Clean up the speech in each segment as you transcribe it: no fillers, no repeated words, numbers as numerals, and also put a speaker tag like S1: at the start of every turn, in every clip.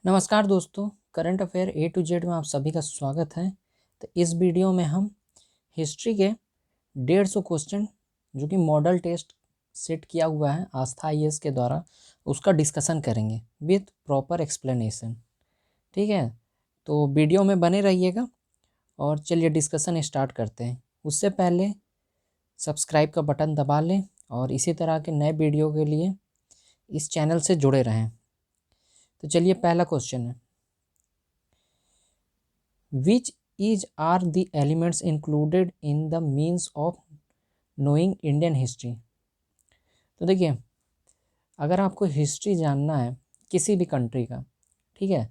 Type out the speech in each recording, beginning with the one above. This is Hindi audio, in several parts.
S1: नमस्कार दोस्तों, current affair A to Z में आप सभी का स्वागत है। तो इस वीडियो में हम हिस्ट्री के 150 क्वेश्चन जो कि मॉडल टेस्ट सेट किया हुआ है आस्था आईएएस के द्वारा, उसका डिस्कशन करेंगे विथ प्रॉपर एक्सप्लेनेशन। ठीक है, तो वीडियो में बने रहिएगा और चलिए डिस्कशन स्टार्ट करते हैं। उससे पहले सब्सक्राइब का बटन दबा लें और इसी तरह के नए वीडियो के लिए इस चैनल से जुड़े रहें। तो चलिए पहला क्वेश्चन है, which is are the elements included in the means of knowing Indian history. तो देखिए, अगर आपको हिस्ट्री जानना है किसी भी कंट्री का, ठीक है,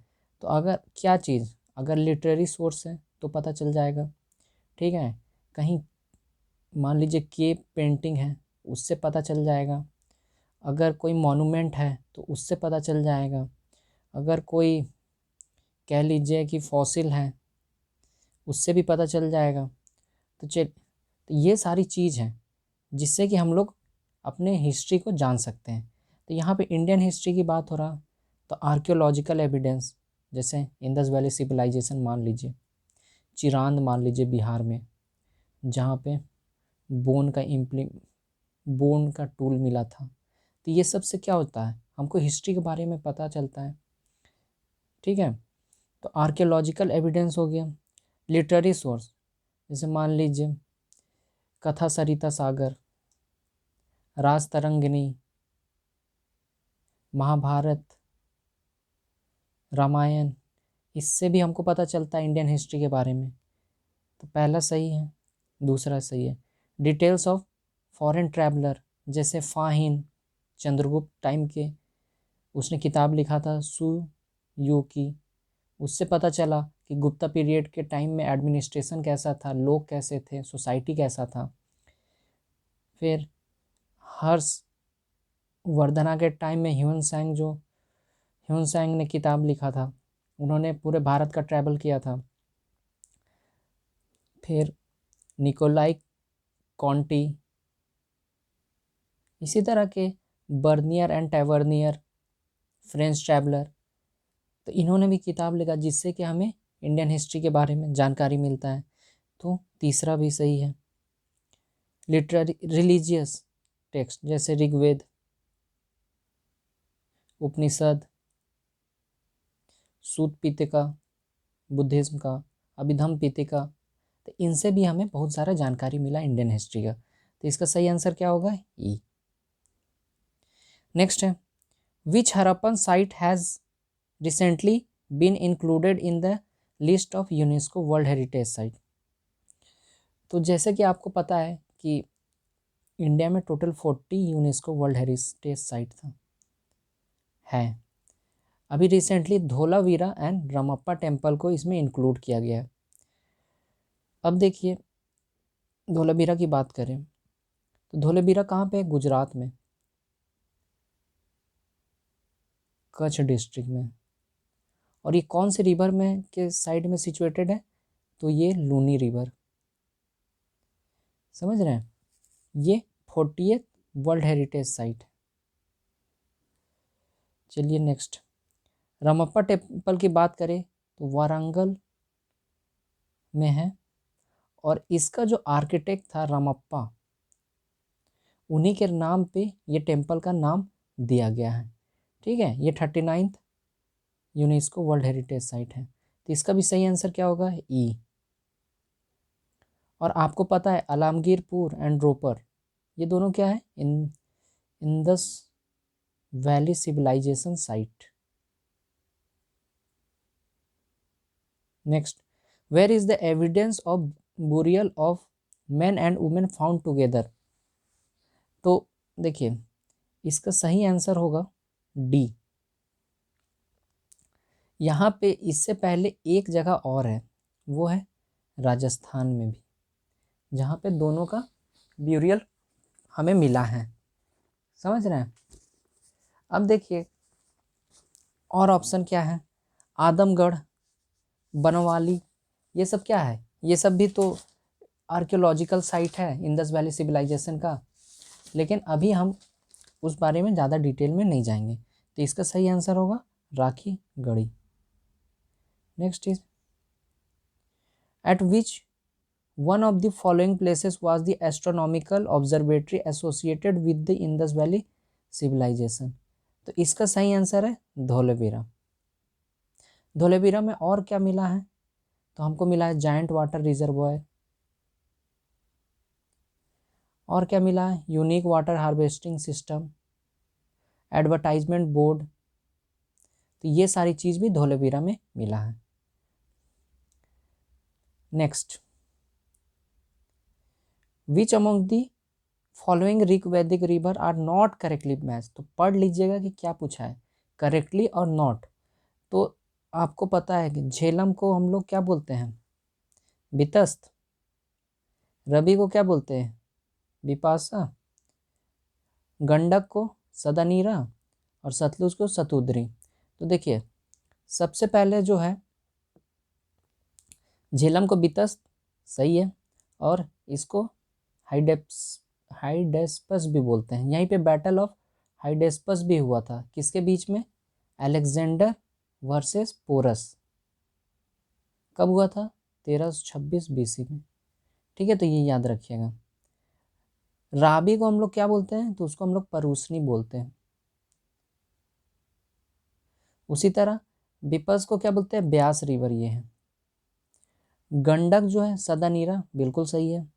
S1: तो अगर क्या चीज़, अगर लिटरेरी सोर्स है तो पता चल जाएगा। ठीक है, कहीं मान लीजिए केव पेंटिंग है, उससे पता चल जाएगा। अगर कोई मॉन्यूमेंट है तो उससे पता चल जाएगा। अगर कोई कह लीजिए कि फॉसिल है, उससे भी पता चल जाएगा। तो ये सारी चीज़ हैं जिससे कि हम लोग अपने हिस्ट्री को जान सकते हैं। तो यहाँ पे इंडियन हिस्ट्री की बात हो रहा, तो आर्कियोलॉजिकल एविडेंस, जैसे इंडस वैली सिविलाइजेशन मान लीजिए, चिरांद मान लीजिए बिहार में, जहाँ पे बोन का टूल मिला था। तो ये सब से क्या होता है, हमको हिस्ट्री के बारे में पता चलता है। ठीक है, तो आर्कियोलॉजिकल एविडेंस हो गया। लिटरेरी सोर्स, जैसे मान लीजिए कथा सरिता सागर, राज तरंगिणी, महाभारत, रामायण, इससे भी हमको पता चलता है इंडियन हिस्ट्री के बारे में। तो पहला सही है, दूसरा सही है। डिटेल्स ऑफ फॉरेन ट्रैवलर, जैसे फाहिन चंद्रगुप्त टाइम के, उसने किताब लिखा था सु यू की, उससे पता चला कि गुप्ता पीरियड के टाइम में एडमिनिस्ट्रेशन कैसा था, लोग कैसे थे, सोसाइटी कैसा था। फिर हर्ष वर्धना के टाइम में ह्यून सैंग ने किताब लिखा था, उन्होंने पूरे भारत का ट्रैवल किया था। फिर निकोलाई कॉन्टी, इसी तरह के Bernier and Tavernier, French traveller, तो इन्होंने भी किताब लिखा जिससे कि हमें इंडियन हिस्ट्री के बारे में जानकारी मिलता है। तो तीसरा भी सही है। लिटरेरी रिलीजियस टेक्स्ट, जैसे ऋग्वेद, उपनिषद, सूत पिटका बुद्धिज्म का, अभिधम पिटका, तो इनसे भी हमें बहुत सारा जानकारी मिला इंडियन हिस्ट्री का। तो इसका सही आंसर क्या होगा, ई। नेक्स्ट है, which Harappan site has recently been included in the list of UNESCO world heritage site. तो जैसे कि आपको पता है कि इंडिया में total 40 UNESCO world heritage site है। अभी recently Dholavira and Ramappa temple को इसमें इंक्लूड किया गया है। अब देखिए, धोलावीरा की बात करें तो धोलावीरा कहाँ पे है, गुजरात में, कच्छ डिस्ट्रिक्ट में। और ये कौन से रिवर में के साइड में सिचुएटेड है, तो ये लूनी रिवर, समझ रहे हैं। ये 40th वर्ल्ड हेरिटेज साइट है। चलिए नेक्स्ट, रमप्पा टेम्पल की बात करें तो वारंगल में है, और इसका जो आर्किटेक्ट था रमप्पा, उन्हीं के नाम पे ये टेम्पल का नाम दिया गया है। ठीक है, ये 39th UNESCO world heritage site है। तो इसका भी सही आंसर क्या होगा, ई। और आपको पता है आलमगीरपुर एंड रोपर, ये दोनों क्या है, Indus valley civilisation site. Next, where is the evidence of burial of men and women found together. तो देखिए, इसका सही आंसर होगा डी। यहाँ पे इससे पहले एक जगह और है, वो है राजस्थान में भी, जहाँ पे दोनों का ब्यूरियल हमें मिला है, समझ रहे हैं। अब देखिए और ऑप्शन क्या है, आदमगढ़, बनवाली, ये सब क्या है, ये सब भी तो आर्कियोलॉजिकल साइट है इंडस वैली सिविलाइजेशन का। लेकिन अभी हम उस बारे में ज़्यादा डिटेल में नहीं जाएंगे। तो इसका सही आंसर होगा Rakhigarhi. Next is at which one of the following places was the astronomical observatory associated with the Indus valley civilization. तो इसका सही आंसर है धोलेबीरा। धोलेबीरा में और क्या मिला है, तो हमको मिला है जायंट वाटर रिजर्वॉयर, और क्या मिला है unique water harvesting system, advertisement board. तो ये सारी चीज़ भी धोलेबीरा में मिला है। Next, which among the following Rigvedic river are not correctly match. तो पढ़ लीजिएगा कि क्या पूछा है, करेक्टली और नॉट। तो आपको पता है कि झेलम को हम लोग क्या बोलते हैं, बितस्त। रवि को क्या बोलते हैं, बिपाशा। गंडक को सदानीरा, और सतलुज को सतुद्री। तो देखिए सबसे पहले जो है झेलम को बितस्त सही है, और इसको हाइडेस्पस भी बोलते हैं। यहीं पे बैटल ऑफ हाइडेस्पस भी हुआ था, किसके बीच में, अलेक्जेंडर वर्सेस पोरस। कब हुआ था, 1326 BC में। ठीक है, तो ये याद रखिएगा। राबी को हम लोग क्या बोलते हैं, तो उसको हम लोग परूसनी बोलते हैं। उसी तरह बिपस को क्या बोलते हैं, ब्यास रिवर ये है। गंडक जो है सदानीरा, बिल्कुल सही है।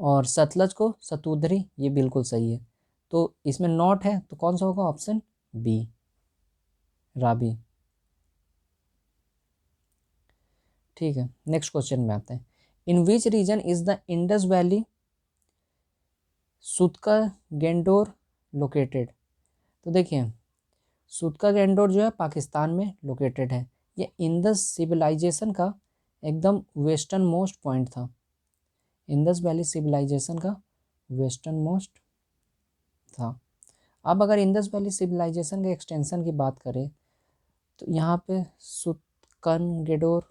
S1: और सतलज को सतुद्री, ये बिल्कुल सही है। तो इसमें नॉट है, तो कौन सा होगा, ऑप्शन बी, राबी। ठीक है, नेक्स्ट क्वेश्चन में आते हैं। In which region is the Indus valley Sutkagen Dor located. तो देखिए सुतका गेंडोर जो है पाकिस्तान में लोकेटेड है। ये इंडस सिविलाइजेशन का एकदम वेस्टर्न मोस्ट पॉइंट था। इंडस वैली सिविलाइजेशन का वेस्टर्न मोस्ट था। अब अगर इंडस वैली सिविलाइजेशन के एक्सटेंशन की बात करें, तो यहाँ पे सुतकनगेडोर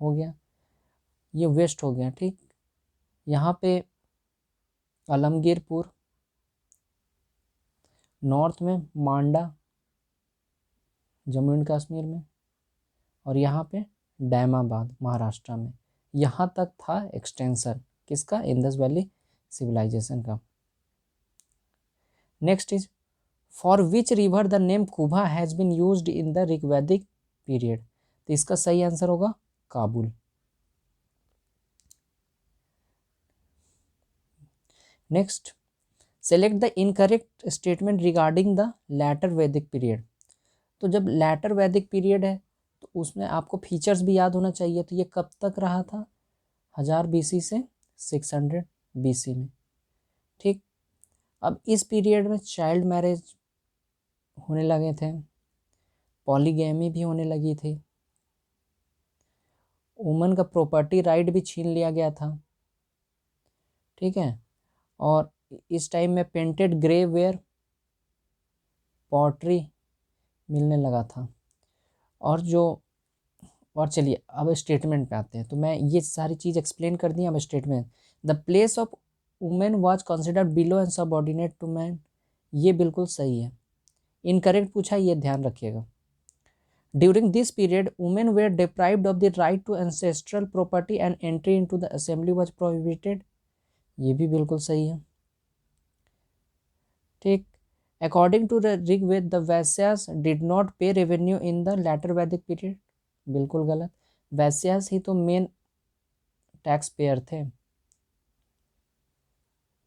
S1: हो गया, ये वेस्ट हो गया। ठीक, यहाँ पे आलमगीरपुर, नॉर्थ में मांडा जम्मू एंड कश्मीर में, और यहाँ पे डैमाबाद महाराष्ट्र में। यहाँ तक था एक्सटेंशन किसका, इंडस वैली सिविलाइजेशन का। Next is for which river the name Kubha has been used in the Rigvedic period. तो इसका सही आंसर होगा Kabul. Next, select the incorrect statement regarding the letter Vedic period. तो जब लैटर वैदिक पीरियड है तो उसमें आपको फीचर्स भी याद होना चाहिए। तो ये कब तक रहा था, 1000 BC से 600 BC में। ठीक, अब इस पीरियड में चाइल्ड मैरिज होने लगे थे, पॉलीगैमी भी होने लगी थी, वुमन का प्रॉपर्टी राइट भी छीन लिया गया था। ठीक है, और इस टाइम में पेंटेड ग्रे वेयर पॉटरी मिलने लगा था। और चलिए अब स्टेटमेंट पे आते हैं। तो मैं ये सारी चीज़ एक्सप्लेन कर दी। अब statement, the place of women was considered below and subordinate to man, ये बिल्कुल सही है। इनकरेक्ट पूछा, ये ध्यान रखिएगा। During this period women were deprived of the right to ancestral property and entry into the assembly was prohibited, ये भी बिल्कुल सही है। ठीक, according to Rigveda the Vaishyas did not pay revenue in the letter Vedic period, बिल्कुल गलत। वैश्यास ही तो मेन टैक्स पेयर थे।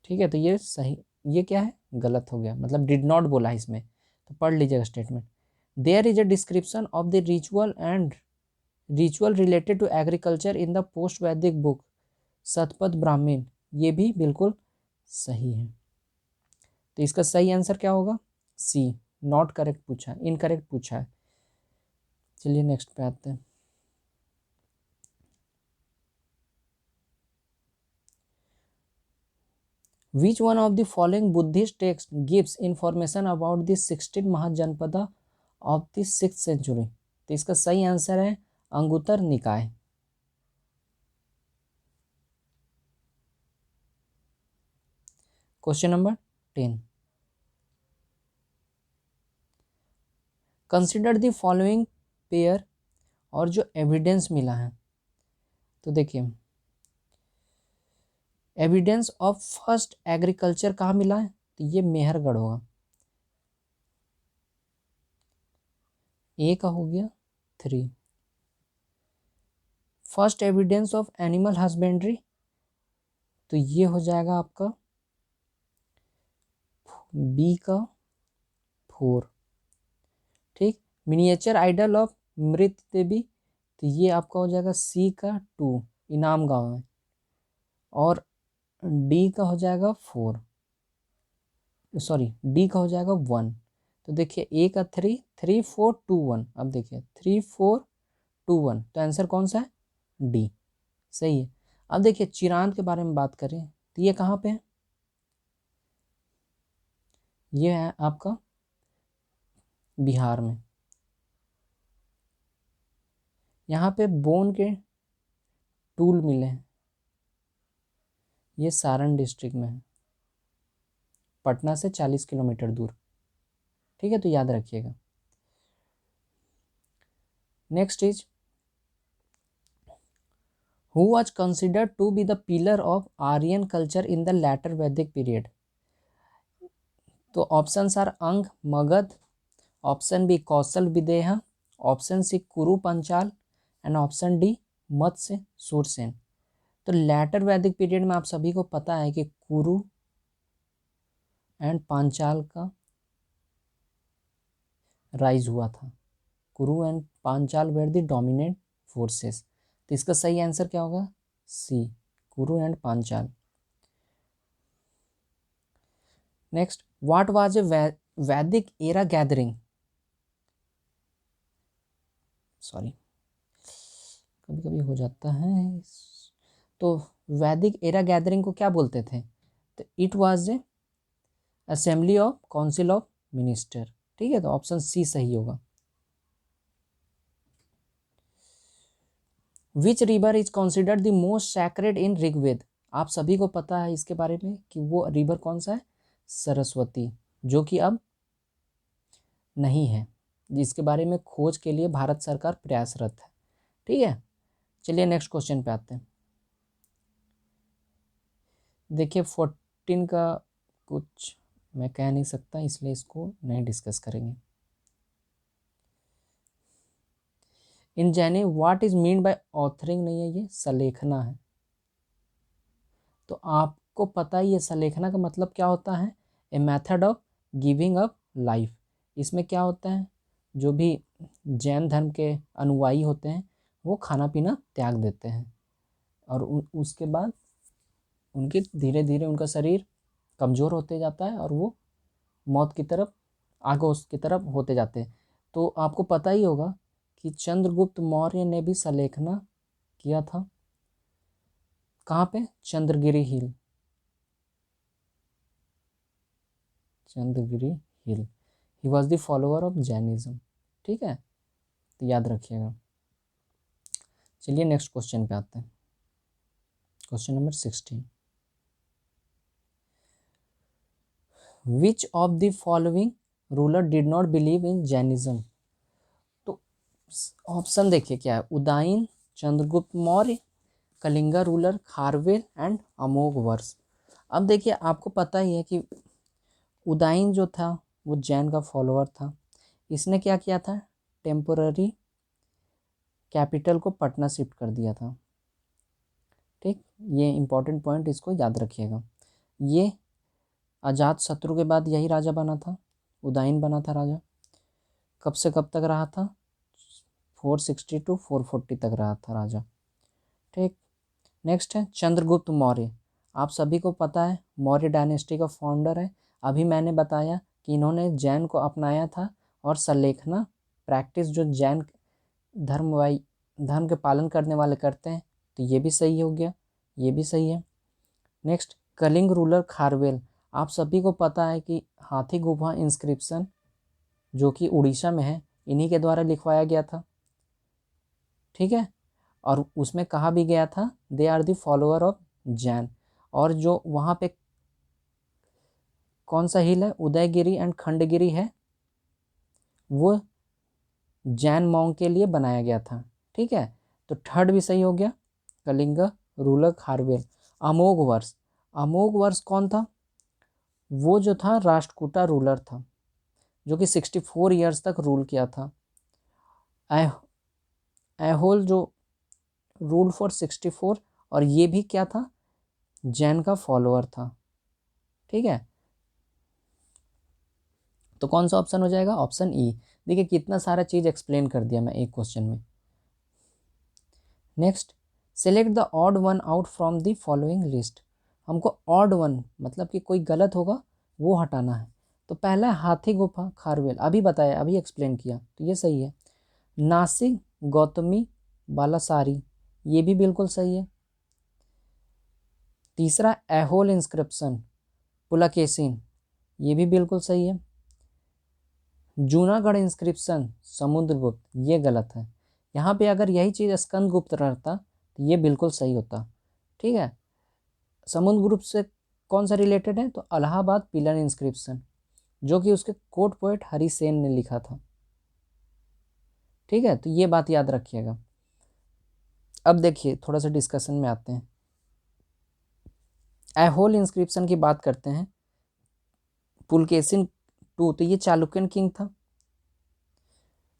S1: ठीक है, तो ये सही, ये क्या है, गलत हो गया, मतलब डिड नॉट बोला है इसमें। तो पढ़ लीजिएगा statement. There is a description of the ritual related to agriculture in the post Vedic book Satapatha Brahmana, ये भी बिल्कुल सही है। तो इसका सही आंसर क्या होगा, सी, नॉट करेक्ट पूछा है, इनकरेक्ट पूछा है। चलिए नेक्स्ट पे आते हैं। Which one of the following Buddhist text gives information about the 16 Mahajanapada of the 6th century? तो इसका सही आंसर है अंगुत्तर निकाय। Question number 10, consider the following pair और जो एविडेंस मिला है, तो देखिए एविडेंस ऑफ फर्स्ट एग्रीकल्चर कहाँ मिला है, तो ये मेहरगढ़ होगा। ए का हो गया 3। First evidence of animal husbandry, तो ये हो जाएगा आपका बी का 4। ठीक, मिनिएचर आइडल ऑफ मृत देवी, तो ये आपका हो जाएगा सी का 2, इनाम गांव में। और डी का हो जाएगा 4, सॉरी डी का हो जाएगा 1। तो देखिए ए का 3, 3 4 2 1। अब देखिए 3 4 2 1, तो आंसर कौन सा है, डी, सही है। अब देखिए चिरांद के बारे में बात करें, तो ये कहाँ पे है, ये है आपका बिहार में। यहाँ पे बोन के टूल मिले हैं, ये सारण डिस्ट्रिक्ट में है, पटना से 40 किलोमीटर दूर। ठीक है, तो याद रखिएगा। Next is who was considered to be the pillar of Aryan culture in the letter Vedic period, तो options are Anga Magadha, option B Kaushal Videha, option C Kuru Panchala and option D Matsya Surasena. तो लैटर वैदिक पीरियड में आप सभी को पता है कि कुरु एंड पांचाल का राइज हुआ था। Kuru and Panchala were the dominant forces. तो इसका सही आंसर क्या होगा, C, Kuru and Panchala. Next, what was a Vedic era gathering, sorry कभी कभी हो जाता है। तो वैदिक एरा गैदरिंग को क्या बोलते थे, तो it was a assembly of council of minister. ठीक है, तो ऑप्शन सी सही होगा। Which river is considered the most sacred in Rigveda, आप सभी को पता है इसके बारे में कि वो रिवर कौन सा है, सरस्वती, जो कि अब नहीं है, जिसके बारे में खोज के लिए भारत सरकार प्रयासरत है। ठीक है, चलिए नेक्स्ट क्वेश्चन पे आते हैं। देखिए 14 का कुछ मैं कह नहीं सकता, इसलिए इसको नहीं डिस्कस करेंगे। In Jaini what is mean by authoring नहीं है, ये सलेखना है। तो आपको पता ही है सलेखना का मतलब क्या होता है, a method of giving up life. इसमें क्या होता है, जो भी जैन धर्म के अनुयायी होते हैं वो खाना पीना त्याग देते हैं, और उसके बाद उनके धीरे धीरे उनका शरीर कमज़ोर होते जाता है और वो मौत की तरफ आगोश की तरफ होते जाते हैं। तो आपको पता ही होगा कि चंद्रगुप्त मौर्य ने भी सलेखना किया था, कहाँ पे, Chandragiri hill, Chandragiri hill. He was the follower of Jainism. ठीक है, तो याद रखिएगा। चलिए नेक्स्ट क्वेश्चन पे आते हैं, question number 16। Which of the following ruler did not believe in Jainism, तो ऑप्शन देखिए क्या है, उदाइन, चंद्रगुप्त मौर्य, कलिंगा रूलर खारवेल एंड अमोघ वर्ष। अब देखिए आपको पता ही है कि उदाइन जो था वो जैन का फॉलोअर था। इसने क्या किया था, टेम्पोररी कैपिटल को पटना शिफ्ट कर दिया था। ठीक, ये इंपॉर्टेंट पॉइंट, इसको याद रखिएगा। ये अजात शत्रु के बाद यही राजा बना था, उदाइन बना था राजा। कब से कब तक रहा था, 460 to 440 तक रहा था राजा। ठीक, नेक्स्ट है चंद्रगुप्त मौर्य। आप सभी को पता है मौर्य डायनेस्टी का फाउंडर है। अभी मैंने बताया कि इन्होंने जैन को अपनाया था, और सलेखना प्रैक्टिस जो जैन धर्म के पालन करने वाले करते हैं, तो ये भी सही हो गया, ये भी सही है। Next, Kalinga ruler Kharavela. आप सभी को पता है कि हाथी गुफा इंस्क्रिप्शन जो कि उड़ीसा में है, इन्हीं के द्वारा लिखवाया गया था। ठीक है, और उसमें कहा भी गया था they are the follower of Jain. और जो वहाँ पे कौन सा हिल है, उदयगिरी एंड खंडगिरी है, वो जैन मॉन्क के लिए बनाया गया था। ठीक है, तो थर्ड भी सही हो गया, कलिंग रूलर खारवेल। अमोघ वर्ष, अमोघ वर्ष कौन था? वो जो था राष्ट्रकूटा रूलर था, जो कि 64 ईयर्स तक रूल किया था। ऐहोल जो रूल फॉर 64, और ये भी क्या था? जैन का फॉलोअर था। ठीक है, तो कौन सा ऑप्शन हो जाएगा? Option E. देखिए कितना सारा चीज एक्सप्लेन कर दिया मैं एक क्वेश्चन में। Next, select the odd one out from the following list. हमको ऑड वन मतलब कि कोई गलत होगा वो हटाना है। तो पहला है हाथी गुफा खारवेल, अभी बताया, अभी एक्सप्लेन किया, तो ये सही है। नासिक गौतमी बालासारी, ये भी बिल्कुल सही है। तीसरा ऐहोल इंस्क्रिप्शन पुलकेशिन, ये भी बिल्कुल सही है। जूनागढ़ इंस्क्रिप्शन समुद्रगुप्त, ये गलत है। यहाँ पे अगर यही चीज़ स्कंदगुप्त रहता तो ये बिल्कुल सही होता। ठीक है, समुद्रगुप्त से कौन सा रिलेटेड है? तो इलाहाबाद पिलर इंस्क्रिप्शन, जो कि उसके कोर्ट पोएट हरिसेन ने लिखा था। ठीक है, तो ये बात याद रखिएगा। अब देखिए थोड़ा सा डिस्कशन में आते हैं। ऐहोल इंस्क्रिप्शन की बात करते हैं। पुलकेशिन टू, तो ये चालुक्यन किंग था।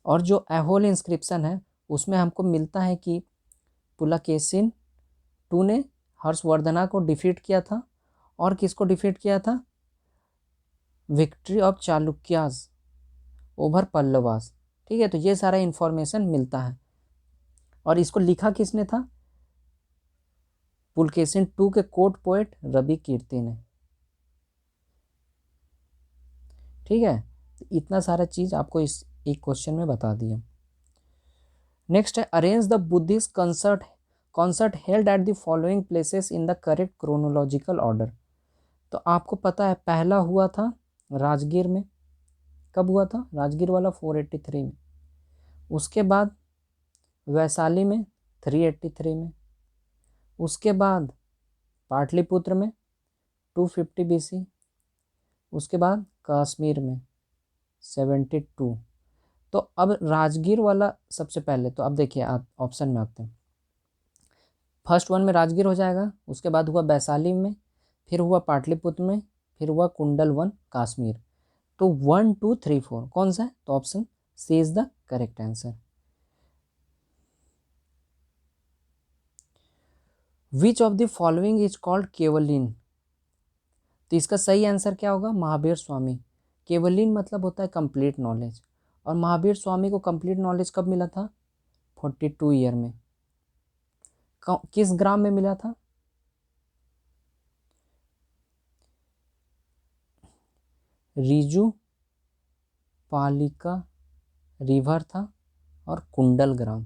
S1: और जो ऐहोल इंस्क्रिप्शन है उसमें हमको मिलता है कि पुलकेशिन टू ने हर्षवर्धना को डिफीट किया था। और किसको डिफीट किया था? Victory of Chalukyas over Pallavas. ठीक है, तो ये सारा इंफॉर्मेशन मिलता है। और इसको लिखा किसने था? पुलकेशिन टू के कोर्ट पोएट रवि कीर्ति ने। ठीक है, तो इतना सारा चीज आपको इस एक क्वेश्चन में बता दिया। नेक्स्ट है arrange the Buddhist concert held at the following places in the correct chronological order. तो आपको पता है पहला हुआ था राजगीर में। कब हुआ था? राजगीर वाला 483 में। उसके बाद वैशाली में 383 में। उसके बाद पाटलिपुत्र में 250 BC। उसके बाद कश्मीर में 72। तो अब राजगीर वाला सबसे पहले, तो अब देखिए ऑप्शन में आते हैं। फर्स्ट वन में राजगीर हो जाएगा, उसके बाद हुआ वैशाली में, फिर हुआ पाटलिपुत्र में, फिर हुआ कुंडल वन कश्मीर। तो 1 2 3 4 कौन सा है? तो option C is the correct answer. Which of the following is called Kevalin. तो इसका सही आंसर क्या होगा? महावीर स्वामी। केवलिन मतलब होता है कंप्लीट नॉलेज। और महावीर स्वामी को कंप्लीट नॉलेज कब मिला था? 42 ईयर में। किस ग्राम में मिला था? रिजू पालिका रिवर था और कुंडल ग्राम।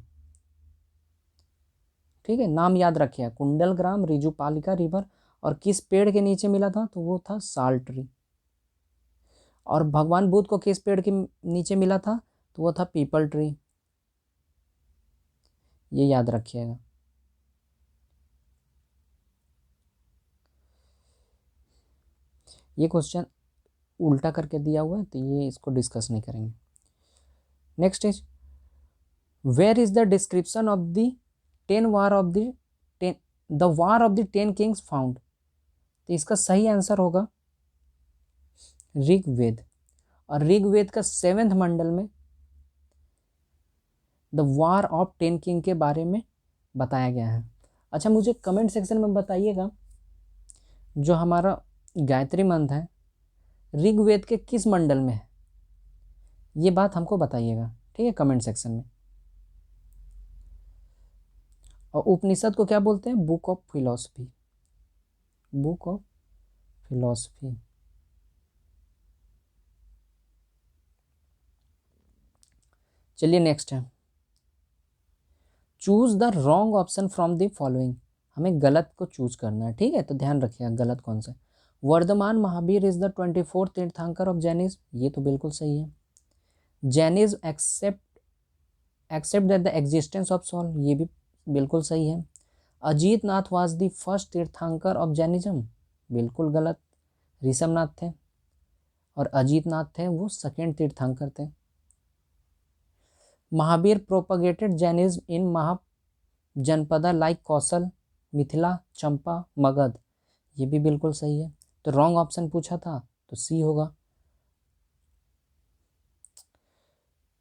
S1: ठीक है, नाम याद रखिए, कुंडल ग्राम, रिजू पालिका रिवर। और किस पेड़ के नीचे मिला था? तो वो था साल ट्री। और भगवान बुद्ध को किस पेड़ के नीचे मिला था? तो वो था पीपल ट्री। ये याद रखिएगा। ये क्वेश्चन उल्टा करके दिया हुआ है तो ये इसको डिस्कस नहीं करेंगे। Next is where is the description of the 10 war of the 10 the war of the 10 kings found. तो इसका सही आंसर होगा ऋग्वेद। और ऋग्वेद का 7th मंडल में द वार ऑफ 10 किंग के बारे में बताया गया है। अच्छा, मुझे कमेंट सेक्शन में बताइएगा जो हमारा गायत्री मंत्र है ऋग्वेद के किस मंडल में है, ये बात हमको बताइएगा। ठीक है, कमेंट सेक्शन में। और उपनिषद को क्या बोलते हैं? Book of philosophy. Book of philosophy. चलिए नेक्स्ट है choose the wrong option from the following. हमें गलत को चूज करना है। ठीक है, तो ध्यान रखिएगा गलत कौन सा। Varthaman Mahavir is the 24th तीर्थंकर ऑफ जैनिज्म, ये तो बिल्कुल सही है। Jainism accept that the existence of soul, ये भी बिल्कुल सही है। Ajit Nath was the first Tirthankara of Jainism, बिल्कुल गलत। ऋषभनाथ थे और अजीत नाथ थे वो सेकेंड तीर्थंकर थे। महावीर प्रोपगेटेड जैनिज्म इन महा जनपदा लाइक कौशल, मिथिला, चंपा, मगध। ये भी बिल्कुल सही है। तो रॉन्ग ऑप्शन पूछा था तो सी होगा।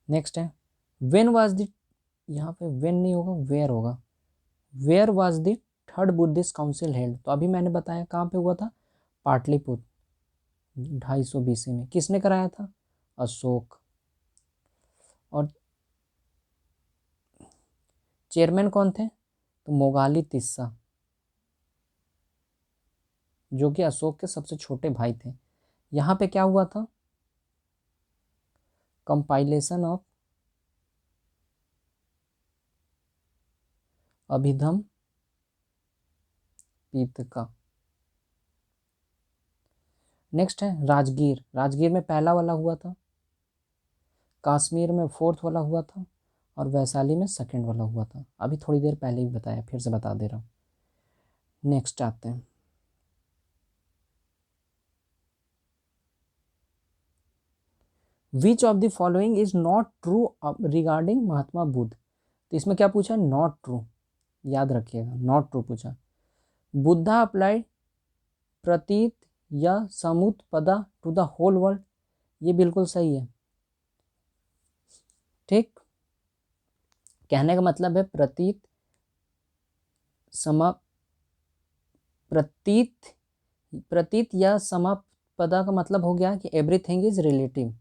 S1: नेक्स्ट है व्हेन वाज द, यहाँ पे व्हेन नहीं होगा वेयर होगा, where was the third Buddhist council held. तो अभी मैंने बताया कहाँ पे हुआ था, पाटलिपुत्र 250 BC में। किसने कराया था, अशोक। और चेयरमैन कौन थे, तो मोगाली तिस्सा, जो कि अशोक के सबसे छोटे भाई थे। यहाँ पे क्या हुआ था, कंपाइलेशन ऑफ अभिधम पीतका। नेक्स्ट है राजगीर, राजगीर में पहला वाला हुआ था, कश्मीर में फोर्थ वाला हुआ था, और वैशाली में सेकंड वाला हुआ था। अभी थोड़ी देर पहले ही बताया, फिर से बता दे रहा हूँ। नेक्स्ट आते हैं, which of the following is not true regarding Mahatma Buddha. तो इसमें क्या पूछा, नॉट ट्रू, याद रखिएगा नॉट ट्रू पूछा। बुद्धा अप्लाइड प्रतीत या समुत्पदा टू द होल वर्ल्ड, ये बिल्कुल सही है। ठीक, कहने का मतलब है प्रतीत समा प्रतीत प्रतीत या समापदा का मतलब हो गया कि एवरीथिंग इज रिलेटिव।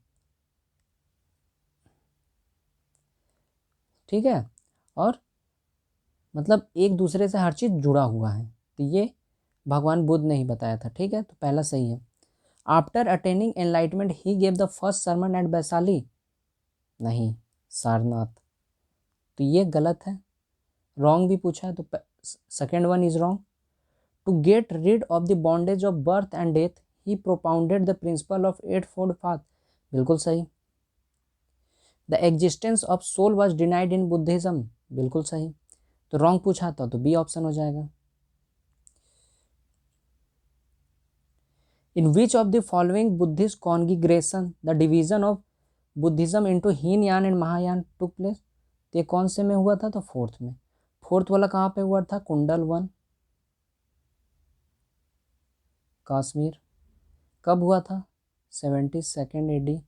S1: ठीक है, और मतलब एक दूसरे से हर चीज जुड़ा हुआ है। तो ये भगवान बुद्ध ने ही बताया था। ठीक है, तो पहला सही है। After attaining enlightenment he gave the first sermon at Vaishali, नहीं, सारनाथ। तो ये गलत है, रॉन्ग भी पूछा है, तो second one is wrong. To get rid of the bondage of birth and death he propounded the principle of eight fold path, बिल्कुल सही। The existence of soul was denied in Buddhism, बिल्कुल सही। तो रॉन्ग पूछा था तो बी ऑप्शन हो जाएगा। In which of the following Buddhist congregation the division of Buddhism into Hinayana and Mahayana took place. तो ये कौन से में हुआ था, तो फोर्थ में। फोर्थ वाला कहाँ पे हुआ था, कुंडल वन, कश्मीर। कब हुआ था, 72 AD।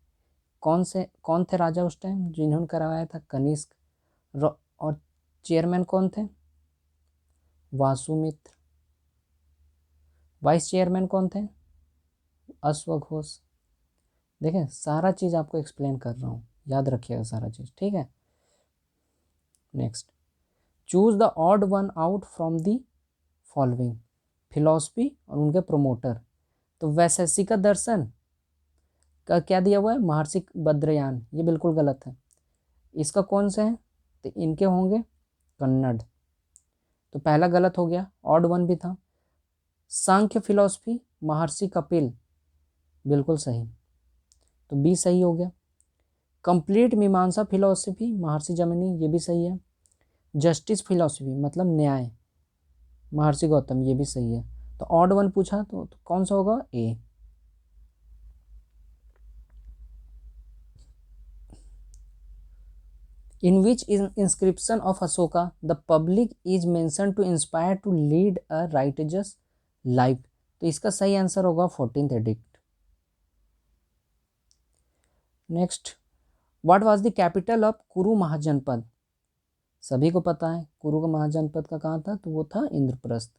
S1: कौन थे राजा उस टाइम जिन्होंने करवाया था, कनिष्क। और चेयरमैन कौन थे, वासुमित्र। वाइस चेयरमैन कौन थे, अश्वघोष। देखें, सारा चीज आपको एक्सप्लेन कर रहा हूँ, याद रखिएगा सारा चीज। ठीक है, next, choose the odd one out from the following, philosophy और उनके प्रोमोटर। तो वैशेषिक दर्शन का क्या दिया हुआ है, महर्षि बद्रयान, ये बिल्कुल गलत है। इसका कौन सा है, तो इनके होंगे कन्नड़, तो पहला गलत हो गया, ऑड वन भी था। सांख्य फिलॉसफी महर्षि कपिल, बिल्कुल सही, तो बी सही हो गया। कंप्लीट मीमांसा फिलॉसफी महर्षि जमनी, ये भी सही है। जस्टिस फिलॉसफी मतलब न्याय, महर्षि गौतम, ये भी सही है। तो ऑड वन पूछा तो कौन सा होगा, ए। In which inscription of Ashoka the public is mentioned to inspire to lead a righteous life। तो इसका सही आंसर होगा 14th edict। Next, what was the capital of कुरु महाजनपद। सभी को पता है कुरु का महाजनपद का कहाँ था, तो वो था Indraprastha.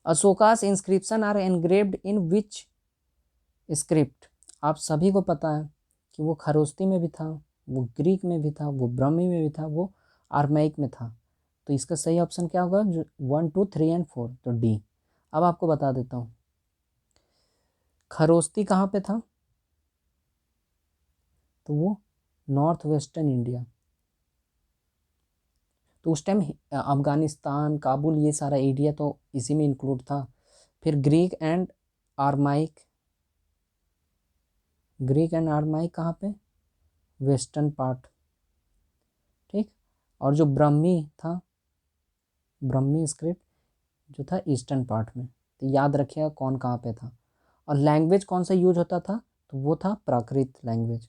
S1: Ashoka's inscription are engraved in which script. आप सभी को पता है कि वो खरोस्ती में भी था, वो ग्रीक में भी था, वो ब्रह्मी में भी था, वो आर्मेइक में था। तो इसका सही ऑप्शन क्या होगा, जो 1, 2, 3 एंड 4, तो डी। अब आपको बता देता हूँ खरोस्ती कहाँ पे था, तो वो नॉर्थ वेस्टर्न इंडिया। तो उस टाइम अफगानिस्तान, काबुल, ये सारा एरिया तो इसी में इंक्लूड था। फिर आर्माइक ग्रीक एंड आर्माइक कहाँ पे, वेस्टर्न पार्ट। ठीक, और जो ब्रह्मी था, ब्रह्मी स्क्रिप्ट जो था ईस्टर्न पार्ट में। तो याद रखिएगा कौन कहाँ पे था। और लैंग्वेज कौन सा यूज होता था, तो वो था प्राकृत लैंग्वेज।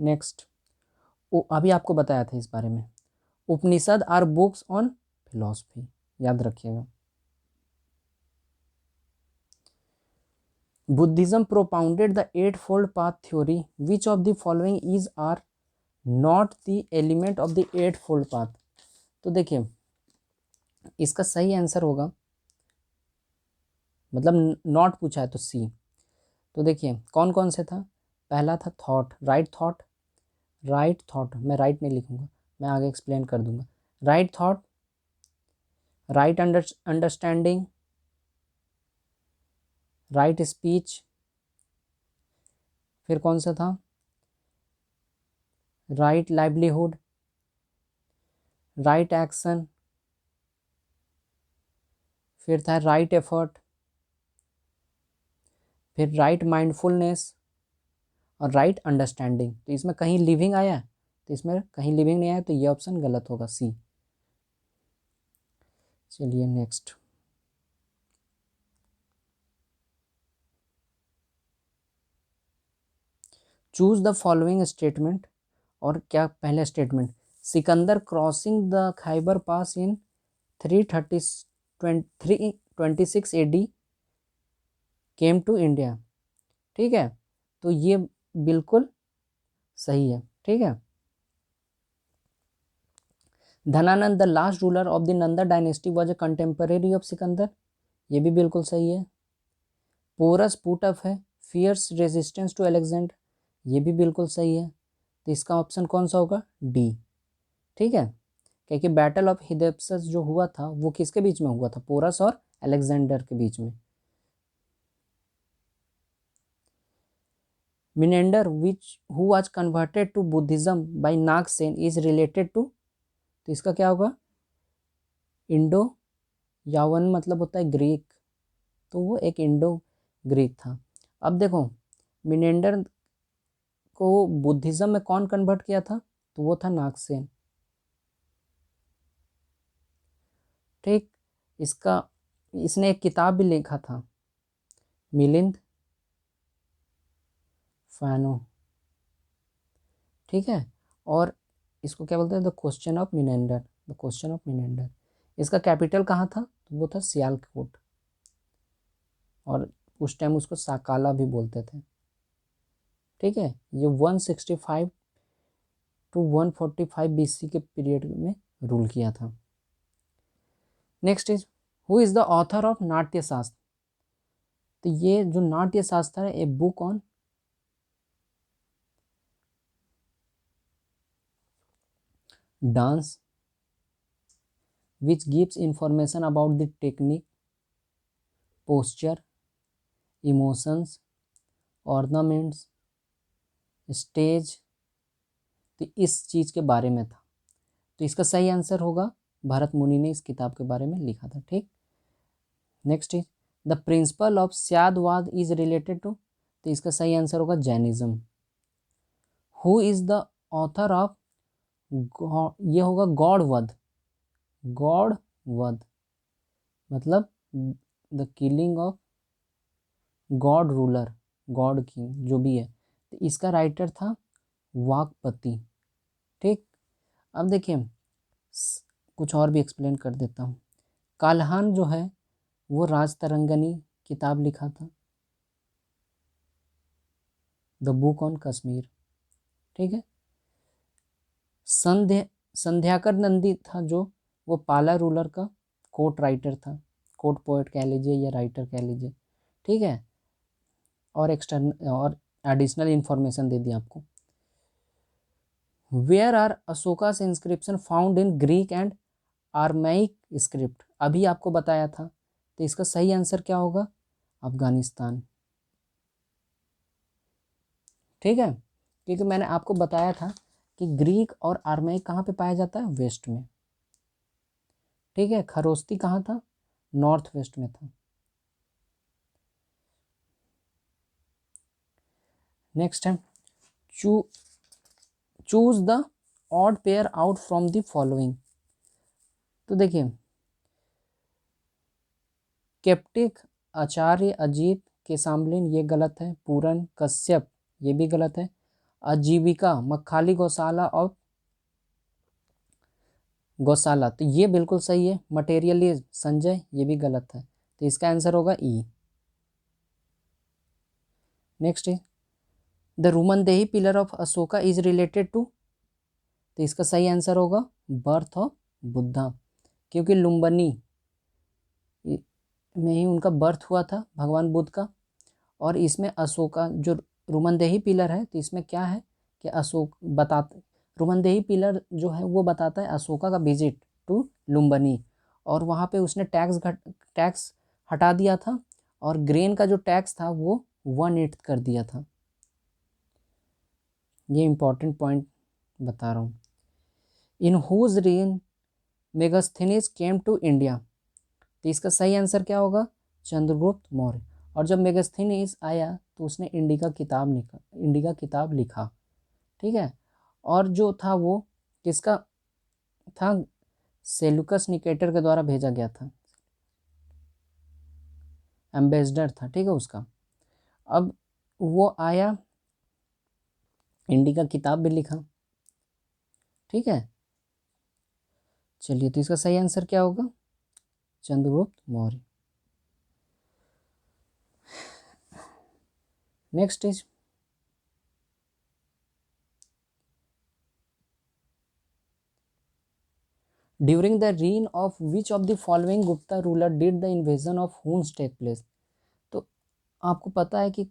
S1: नेक्स्ट, अभी आपको बताया था इस बारे में, Upanishad are books on philosophy, याद रखिएगा। Buddhism propounded the eight fold path theory, which of the following is are not the element of the eight fold path. तो देखिए इसका सही आंसर होगा, मतलब नॉट पूछा है तो सी। तो देखिए कौन कौन से था, पहला था thought, right thought, right thought, मैं राइट नहीं लिखूंगा, मैं आगे एक्सप्लेन कर दूंगा। Right thought, right understanding, right speech, फिर कौन सा था, राइट लाइवलीहुड, राइट एक्शन, फिर था राइट एफर्ट, फिर राइट माइंडफुलनेस और राइट अंडरस्टैंडिंग। तो इसमें कहीं लिविंग आया है, तो इसमें कहीं लिविंग नहीं आया, तो ये ऑप्शन गलत होगा, सी। चलिए next, choose the following statement, और क्या पहले statement, Sikandar crossing the Khyber pass in 326 AD came to India, ठीक है, तो ये बिल्कुल सही है, ठीक है। Dhanananda the last ruler of the Nanda dynasty was a contemporary of Sikandar, ये भी बिल्कुल सही है। पोरस पुट अप है फियर्स रेजिस्टेंस टू अलेक्जेंडर, ये भी बिल्कुल सही है। तो इसका ऑप्शन कौन सा होगा, डी, ठीक है, क्योंकि बैटल ऑफ हिडेप्सस जो हुआ था वो किसके बीच में हुआ था, पोरस और अलेक्जेंडर के बीच में। Menander which who was converted to Buddhism by Nagasena is related to, तो इसका क्या होगा, इंडो यावन, मतलब होता है ग्रीक, तो वो एक इंडो ग्रीक था। अब देखो मिनेंडर को बुद्धिज्म में कौन कन्वर्ट किया था, तो वो था नागसेन, ठीक। इसका इसने एक किताब भी लिखा था, मिलिंद फैनो, ठीक है। और इसको क्या बोलते हैं, the question of Menander, the question of Menander. इसका कैपिटल कहाँ था, तो वो था सियालकोट, और उस टाइम उसको साकाला भी बोलते थे, ठीक है। ये 165 टू 145 BC के पीरियड में रूल किया था। Next is, who is the author of नाट्य शास्त्र, तो ये जो नाट्य शास्त्र है, a book on dance which gives information about the technique, posture, emotions, ornaments, stage, तो इस चीज़ के बारे में था। तो इसका सही आंसर होगा, भरत मुनि ने इस किताब के बारे में लिखा था, ठीक। Next is, the principle of Syadvada is related to, तो इसका सही आंसर होगा Jainism. Who is the author of, ये होगा गॉडवध, गॉडवध मतलब the killing of Gaud ruler, Gaud king जो भी है, तो इसका राइटर था वाकपति, ठीक। अब देखिए कुछ और भी एक्सप्लेन कर देता हूँ। काल्हान जो है वो राजतरंगनी किताब लिखा था, द बुक ऑन कश्मीर, ठीक है। संध्याकर नंदी था जो, वो पाला रूलर का कोर्ट राइटर था, कोर्ट पोएट कह लीजिए या राइटर कह लीजिए, ठीक है। और एक्सटर्नल और एडिशनल इंफॉर्मेशन दे दी आपको। Where are Ashoka's inscription found in Greek and Aramaic script, अभी आपको बताया था, तो इसका सही आंसर क्या होगा, अफगानिस्तान, ठीक है। क्योंकि मैंने आपको बताया था कि ग्रीक और आर्मेइक कहाँ पे पाया जाता है, वेस्ट में, ठीक है। खरोस्ती कहाँ था, नॉर्थ वेस्ट में था। नेक्स्ट है, choose the odd pair out from the following, तो देखिए केप्टिक, आचार्य, अजीत, केसाम्बलिन, ये गलत है। पूरन, कश्यप, ये भी गलत है। आजीविका मखाली गौशाला और गौशाला, तो ये बिल्कुल सही है। मटेरियलिज्म संजय, ये भी गलत है, तो इसका आंसर होगा ई। नेक्स्ट है the Rummindei pillar of Ashoka is related to, तो इसका सही आंसर होगा बर्थ ऑफ बुद्धा, क्योंकि लुम्बिनी में ही उनका बर्थ हुआ था भगवान बुद्ध का। और इसमें अशोका जो रुमनदेही पिलर है, तो इसमें क्या है कि अशोक बताते, रुमनदेही पिलर जो है वो बताता है अशोका का विजिट टू लुम्बिनी, और वहाँ पे उसने टैक्स हटा दिया था, और ग्रेन का जो टैक्स था वो 1/8 कर दिया था। ये इंपॉर्टेंट पॉइंट बता रहा हूँ। In whose reign Megasthenes came to India, तो इसका सही आंसर क्या होगा चंद्रगुप्त मौर्य। और जब मेगास्थनीज आया तो उसने इंडिका किताब लिखा, ठीक है। और जो था वो किसका था, सेलुकस निकेटर के द्वारा भेजा गया था, एम्बेसडर था, ठीक है उसका। अब वो आया, इंडिका किताब भी लिखा, ठीक है। चलिए, तो इसका सही आंसर क्या होगा Chandragupta Maurya. Next is during the reign of which of the following Gupta ruler did the invasion of Huns take place, तो आपको पता है कि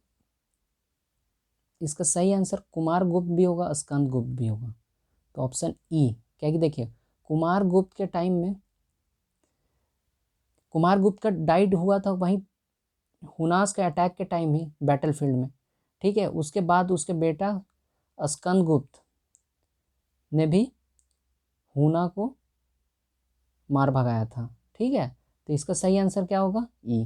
S1: इसका सही आंसर कुमार गुप्त भी होगा, स्कंद गुप्त भी होगा, तो ऑप्शन ई। क्या कि देखिए कुमार गुप्त के टाइम में, कुमार गुप्त का डाइड हुआ था वहीं हुनास के अटैक के टाइम ही बैटलफील्ड में, ठीक है। उसके बाद उसके बेटा स्कंद गुप्त ने भी हुना को मार भगाया था, ठीक है। तो इसका सही आंसर क्या होगा ई।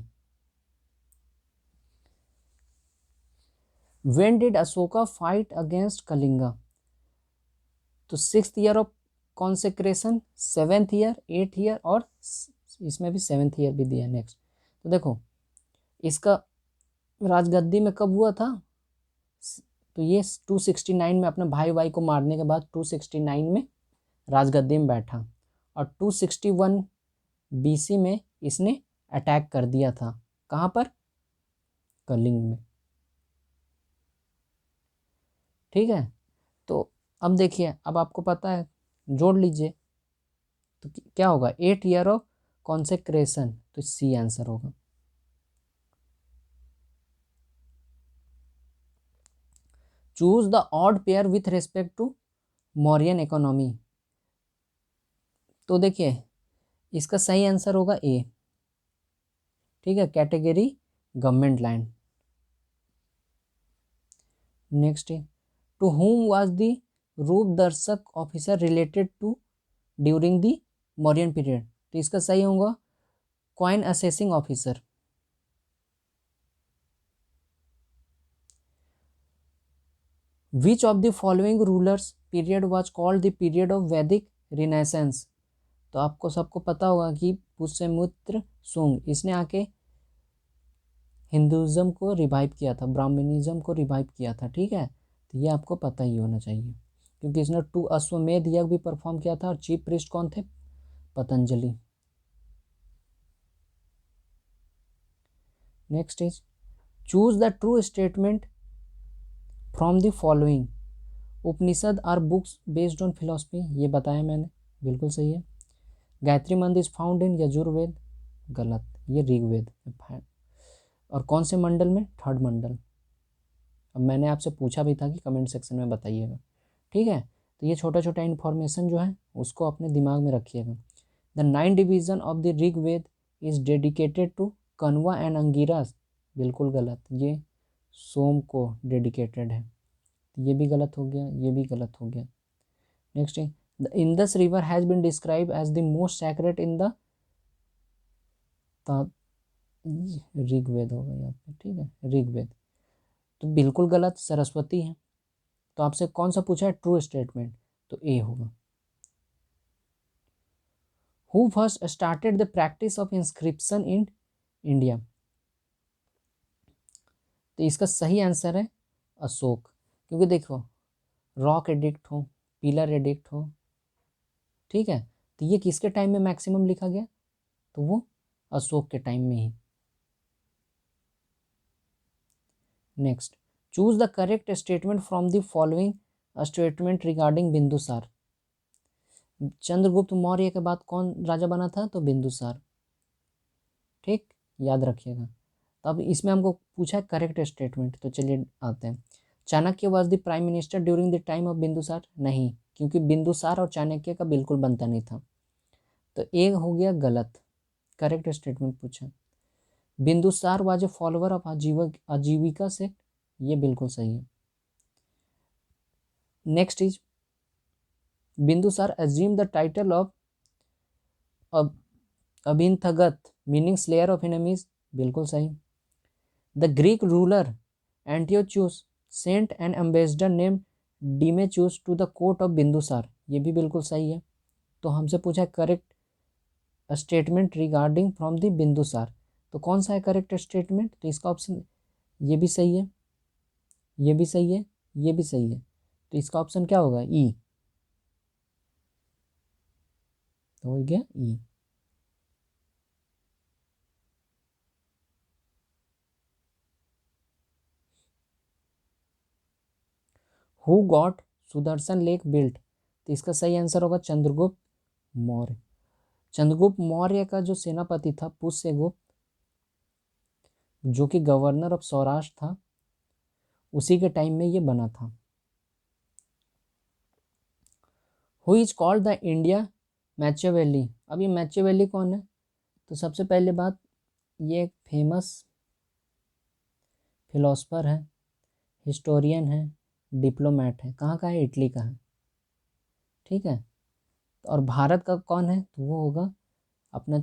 S1: When did Ashoka fight against Kalinga, तो 6th year of consecration, 7th year, 8th year, और इसमें भी 7th ईयर भी दिया। नेक्स्ट तो देखो इसका राजगद्दी में कब हुआ था, तो ये 269 में अपने भाई को मारने के बाद 269 में राजगद्दी में बैठा, और 261 BC में इसने अटैक कर दिया था, कहाँ पर, कलिंग में, ठीक है। तो अब देखिए, अब आपको पता है, जोड़ लीजिए, तो क्या होगा 8 ईयर ऑफ कॉन्सेक्रेशन, तो सी आंसर होगा। Choose the odd pair with respect to Mauryan economy, तो देखिए इसका सही आंसर होगा ए, ठीक है, कैटेगरी गवर्नमेंट लैंड। नेक्स्ट है to whom was the Roop Darshak officer related to during the Mauryan period, तो इसका सही होगा coin assessing officer. Which of the following rulers period was called the period of Vedic renaissance, तो आपको सबको पता होगा कि पुष्यमित्र सुंग, इसने आके हिंदुज़म को रिवाइव किया था, ब्राह्मणिज्म को रिवाइव किया था, ठीक है। तो ये आपको पता ही होना चाहिए, क्योंकि इसने 2 अश्वमेध यज्ञ भी परफॉर्म किया था, और चीफ प्रीस्ट कौन थे, Patanjali. Next is choose the true statement from the following, Upanishad are books based on philosophy, ये बताया मैंने, बिल्कुल सही है। गायत्री मंत्र इज फाउंड इन यजुर्वेद, गलत, ये ऋग्वेद में। और कौन से मंडल में, 3rd मंडल। अब मैंने आपसे पूछा भी था कि कमेंट सेक्शन में बताइएगा, ठीक है। तो ये छोटा छोटा इन्फॉर्मेशन जो है उसको अपने दिमाग में रखिएगा। The 9 division of the Rigveda is dedicated to Kanva and Angiras, बिल्कुल गलत, ये सोम को डेडिकेटेड है, तो ये भी गलत हो गया, ये भी गलत हो गया। नेक्स्ट है the Indus river has been describe as the most sacred in the, Rigveda होगा यहाँ पे, ठीक है, ऋग्वेद, तो बिल्कुल गलत, सरस्वती है। तो आपसे कौन सा पूछा है ट्रू स्टेटमेंट, तो ए होगा। Who first started the practice of inscription in India, तो इसका सही आंसर है अशोक, क्योंकि देखो रॉक एडिक्ट हो, पिलर एडिक्ट हो, ठीक है। तो ये किसके टाइम में मैक्सिमम लिखा गया, तो वो अशोक के टाइम में ही। Next, choose the correct statement from the following statement regarding Bindusara. Chandragupta Maurya के बाद कौन राजा बना था, तो बिंदुसार, ठीक, याद रखिएगा। तो अब इसमें हमको पूछा है करेक्ट स्टेटमेंट, तो चलिए आते हैं। Chanakya was the prime minister during the time of Bindusara, नहीं, क्योंकि बिंदुसार और चाणक्य का बिल्कुल बनता नहीं था, तो एक हो गया गलत। करेक्ट स्टेटमेंट पूछा, Bindusara was a follower of Ajivika से, ये बिल्कुल सही है। Next is, Bindusara assume the title of Amitraghata meaning slayer of enemies, बिल्कुल सही। The Greek ruler Antiochus sent an ambassador name Deimachus to the court of Bindusara, ये भी बिल्कुल सही है। तो हमसे पूछा है correct statement regarding from the Bindusara, तो कौन सा है करेक्ट स्टेटमेंट, तो इसका ऑप्शन ये भी सही है, ये भी सही है, ये भी सही है, तो इसका ऑप्शन क्या होगा, ई, तो हो गया E. Who got Sudarshan lake built, तो इसका सही आंसर होगा चंद्रगुप्त मौर्य। चंद्रगुप्त मौर्य का जो सेनापति था पुष्यगुप्त, जो कि गवर्नर ऑफ सौराष्ट्र था, उसी के टाइम में ये बना था। Who is called the India Machiavelli, अब ये मैचियावेली कौन है, तो सबसे पहले बात, ये एक फेमस फिलोसफर है, हिस्टोरियन है, डिप्लोमेट है, कहाँ का है, इटली का है, ठीक है। और भारत का कौन है, तो वो होगा अपना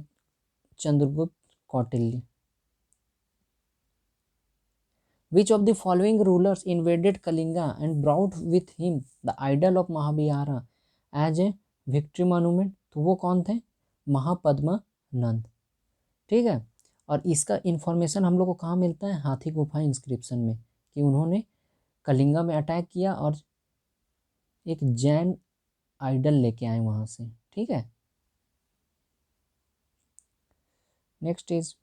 S1: Chandragupta Kautilya. Which of the following rulers invaded Kalinga and brought with him the idol of Mahabharata as a victory monument, तो वो कौन थे, महापद्मानंद, ठीक है। और इसका इंफॉर्मेशन हम लोग को कहाँ मिलता है, हाथी गुफा इंस्क्रिप्शन में, कि उन्होंने कलिंगा में अटैक किया और एक जैन आइडल लेके आए वहाँ से, ठीक है। Next is,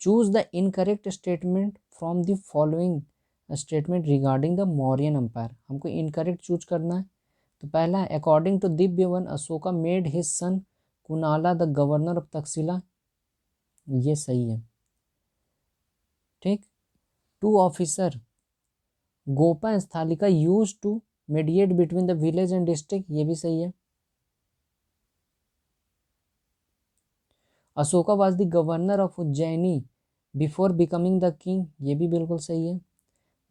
S1: choose the incorrect statement from the following statement regarding the Mauryan empire, हमको इनकरेक्ट चूज करना है। तो पहला है, according to Divyavadana Ashoka made his son Kunala the governor of Takshashila, ये सही है, ठीक। Two officer Gopa Sthanika use to mediate between the village and district, ये भी सही है। Ashoka was the governor of Ujjaini before becoming the king, ये भी बिल्कुल सही है।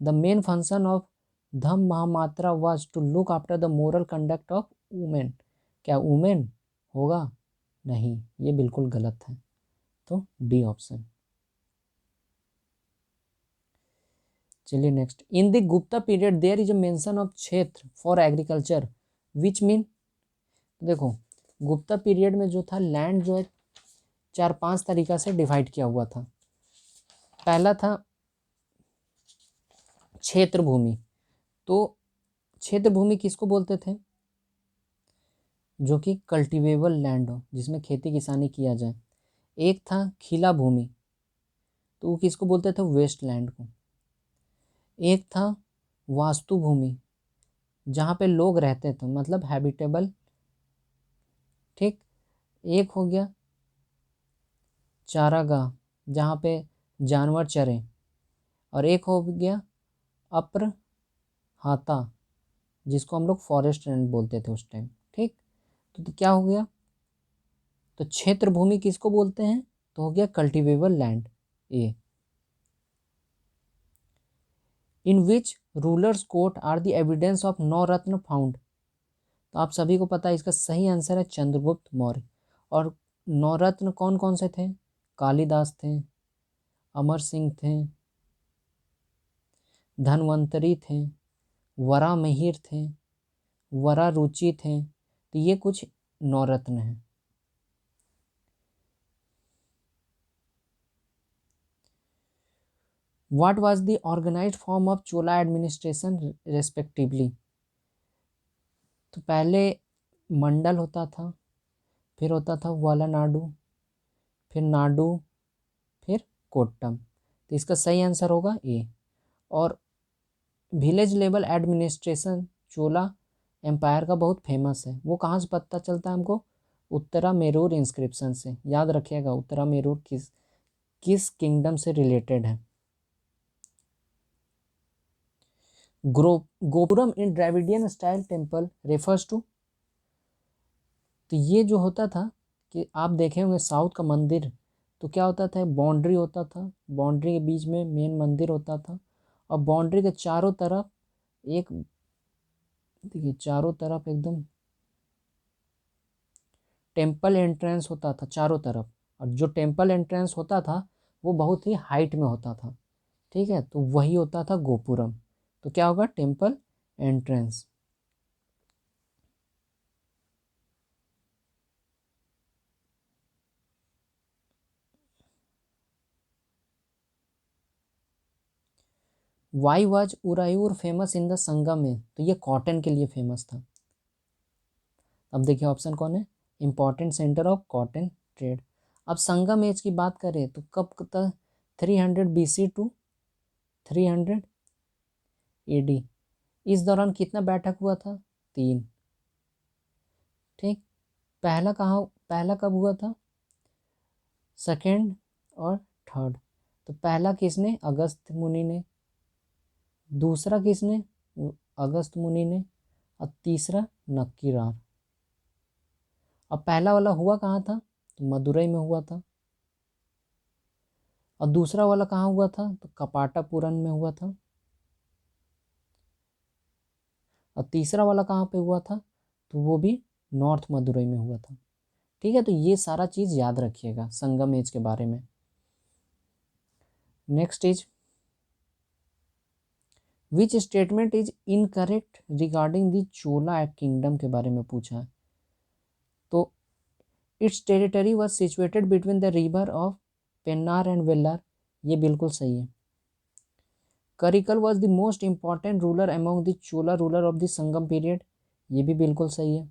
S1: The main function of Dhamma Mahamatra was to look after the moral conduct of women, क्या वुमेन होगा, नहीं, ये बिल्कुल गलत है, तो डी ऑप्शन। चलिए next, in the Gupta period there is a mention of Kshetra for agriculture which mean, देखो गुप्ता पीरियड में जो था लैंड जो है 4-5 तरीका से डिवाइड किया हुआ था। पहला था क्षेत्र भूमि, तो क्षेत्र भूमि किसको बोलते थे, जो कि कल्टिवेबल लैंड हो, जिसमें खेती किसानी किया जाए। एक था खिला भूमि, तो वो किसको बोलते थे, वेस्ट लैंड को। एक था वास्तु भूमि, जहाँ पे लोग रहते थे, मतलब हैबिटेबल, ठीक। एक हो गया चारागाह, जहाँ पे जानवर चरे, और एक हो गया अप्र हाता, जिसको हम लोग फॉरेस्ट लैंड बोलते थे उस टाइम, ठीक। तो क्या हो गया, तो क्षेत्र भूमि किसको बोलते हैं, तो हो गया cultivable land, A. In which rulers court are the evidence of Navratna found, तो आप सभी को पता है इसका सही आंसर है चंद्रगुप्त मौर्य। और नवरत्न कौन कौन से थे, कालिदास थे, अमर सिंह थे, धनवंतरी थे, वरामिहिर थे, वरारुचि थे, तो ये कुछ नवरत्न हैं। What was the organized form of Chola administration respectively, तो पहले मंडल होता था, फिर होता था वलनाडु, फिर नाडु, फिर कोट्टम। तो इसका सही आंसर होगा ए। और विलेज लेवल एडमिनिस्ट्रेशन चोला एम्पायर का बहुत फेमस है, वो कहाँ से पता चलता है हमको? उत्तरा मेरूर इंस्क्रिप्शन से। याद रखिएगा उत्तरा मेरूर किस किस किंगडम से रिलेटेड है। Gopuram in Dravidian style temple refers to. तो ये जो होता था कि आप देखे होंगे साउथ का मंदिर, तो क्या होता था, बाउंड्री होता था, बाउंड्री के बीच में मेन मंदिर होता था, और बाउंड्री के चारों तरफ एक, देखिए चारों तरफ एकदम टेम्पल एंट्रेंस होता था चारों तरफ। और जो टेम्पल एंट्रेंस होता था वो बहुत ही हाइट में होता था, ठीक है, तो वही होता था गोपुरम। तो क्या होगा? Temple entrance. Why was Uraiyur famous in the Sangam में? तो ये कॉटन के लिए फेमस था। अब देखिए ऑप्शन कौन है? Important centre of cotton trade. अब संगम एज की बात करें तो कब तक? 300 BC टू 300 AD। इस दौरान कितना बैठक हुआ था? 3। ठीक। पहला कब हुआ था? सेकेंड और थर्ड। तो पहला किसने? अगस्त मुनि ने। दूसरा किसने? अगस्त मुनि ने। और तीसरा नक्कीरार। अब पहला वाला हुआ कहाँ था? तो मदुरई में हुआ था। और दूसरा वाला कहाँ हुआ था? तो कपाटापुरम में हुआ था। और तीसरा वाला कहाँ पे हुआ था? तो वो भी नॉर्थ मदुरई में हुआ था। ठीक है, तो ये सारा चीज़ याद रखिएगा संगम एज के बारे में। Next is which statement is incorrect regarding the Chola kingdom के बारे में पूछा है। तो its territory was situated between the river of Pennar and Vellar, ये बिल्कुल सही है। Karikala was the most important ruler among the Chola ruler of the Sangam period, ये भी बिल्कुल सही है।